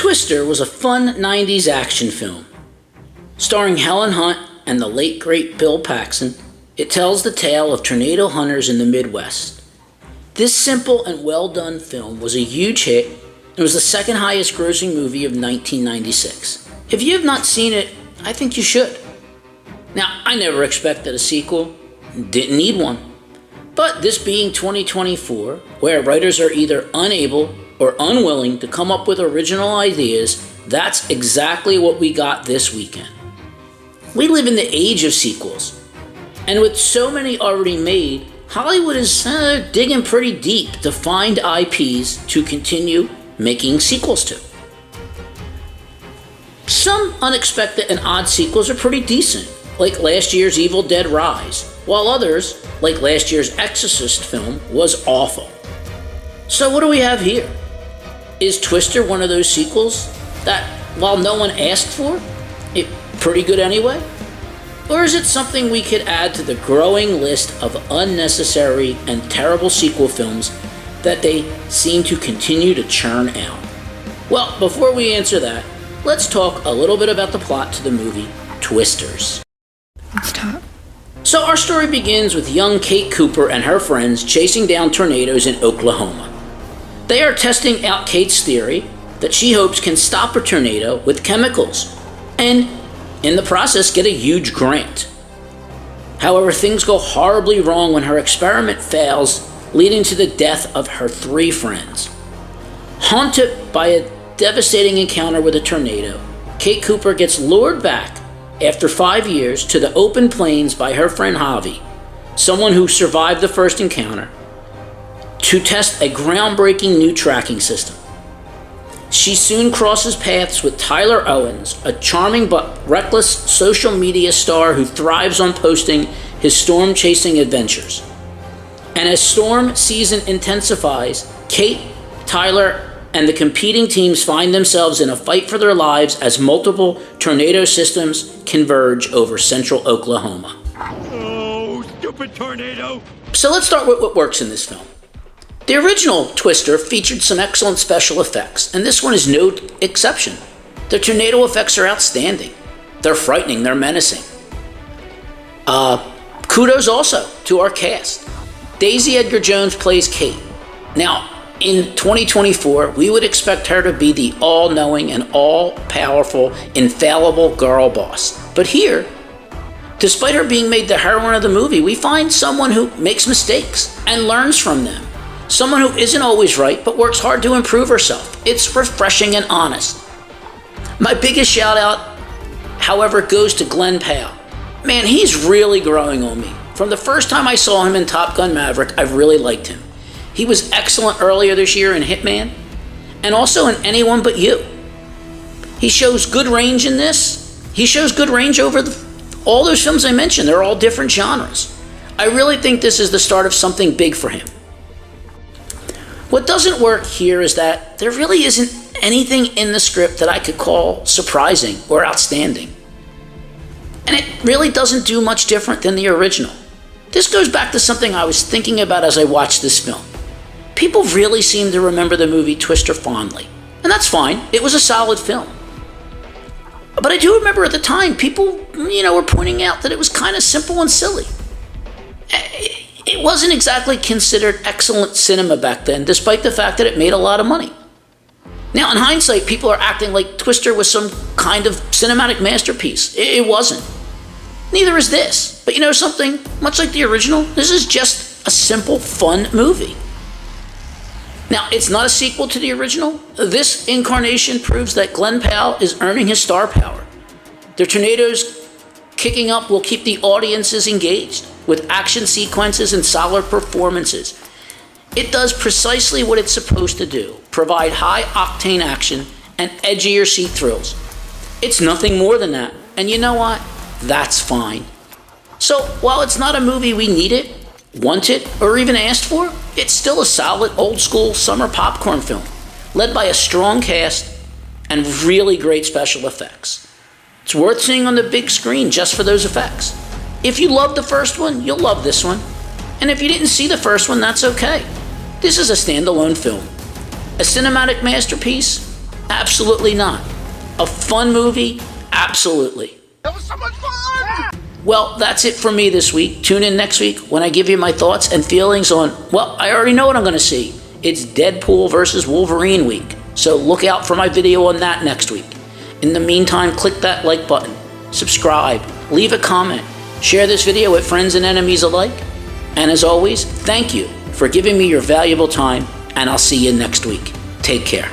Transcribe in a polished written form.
Twister was a fun 90s action film. Starring Helen Hunt and the late great Bill Paxton, it tells the tale of tornado hunters in the Midwest. This simple and well done film was a huge hit and was the second highest grossing movie of 1996. If you have not seen it, I think you should. Now, I never expected a sequel, didn't need one. But this being 2024, where writers are either unable or unwilling to come up with original ideas, that's exactly what we got this weekend. We live in the age of sequels, and with so many already made, Hollywood is digging pretty deep to find IPs to continue making sequels to. Some unexpected and odd sequels are pretty decent, like last year's Evil Dead Rise, while others, like last year's Exorcist film, was awful. So what do we have here? Is Twister one of those sequels that, while no one asked for, it pretty good anyway? Or is it something we could add to the growing list of unnecessary and terrible sequel films that they seem to continue to churn out? Well, before we answer that, let's talk a little bit about the plot to the movie Twisters. Let's talk. So our story begins with young Kate Cooper and her friends chasing down tornadoes in Oklahoma. They are testing out Kate's theory that she hopes can stop a tornado with chemicals, and in the process get a huge grant. However, things go horribly wrong when her experiment fails, leading to the death of her 3 friends. Haunted by a devastating encounter with a tornado, Kate Cooper gets lured back after 5 years to the open plains by her friend Javi, someone who survived the first encounter, to test a groundbreaking new tracking system. She soon crosses paths with Tyler Owens, a charming but reckless social media star who thrives on posting his storm-chasing adventures. And as storm season intensifies, Kate, Tyler, and the competing teams find themselves in a fight for their lives as multiple tornado systems converge over central Oklahoma. Oh, stupid tornado! So let's start with what works in this film. The original Twister featured some excellent special effects, and this one is no exception. The tornado effects are outstanding. They're frightening, they're menacing. Kudos also to our cast. Daisy Edgar-Jones plays Kate. Now, in 2024, we would expect her to be the all-knowing and all-powerful, infallible girl boss. But here, despite her being made the heroine of the movie, we find someone who makes mistakes and learns from them. Someone who isn't always right, but works hard to improve herself. It's refreshing and honest. My biggest shout out, however, goes to Glen Powell. Man, he's really growing on me. From the first time I saw him in Top Gun Maverick, I've really liked him. He was excellent earlier this year in Hitman, and also in Anyone But You. He shows good range in this. He shows good range over all those films I mentioned. They're all different genres. I really think this is the start of something big for him. What doesn't work here is that there really isn't anything in the script that I could call surprising or outstanding. And it really doesn't do much different than the original. This goes back to something I was thinking about as I watched this film. People really seem to remember the movie Twister fondly. And that's fine. It was a solid film. But I do remember at the time, people, were pointing out that it was kind of simple and silly. It wasn't exactly considered excellent cinema back then, despite the fact that it made a lot of money. Now, in hindsight, people are acting like Twister was some kind of cinematic masterpiece. It wasn't. Neither is this. But you know something? Much like the original, this is just a simple, fun movie. Now, it's not a sequel to the original. This incarnation proves that Glen Powell is earning his star power. The tornadoes kicking up will keep the audiences engaged with action sequences and solid performances. It does precisely what it's supposed to do, provide high-octane action and edgier-seat thrills. It's nothing more than that, and you know what? That's fine. So, while it's not a movie we needed, wanted, or even asked for, it's still a solid old-school summer popcorn film, led by a strong cast and really great special effects. It's worth seeing on the big screen just for those effects. If you loved the first one, you'll love this one. And if you didn't see the first one, that's okay. This is a standalone film, a cinematic masterpiece, Absolutely not. A fun movie? Absolutely. That was so much fun! Well, that's it for me this week. Tune in next week when I give you my thoughts and feelings on, well, I already know what I'm going to see. It's Deadpool versus Wolverine week. So look out for my video on that next week. In the meantime, click that like button, subscribe, leave a comment, share this video with friends and enemies alike. And as always, thank you for giving me your valuable time, and I'll see you next week. Take care.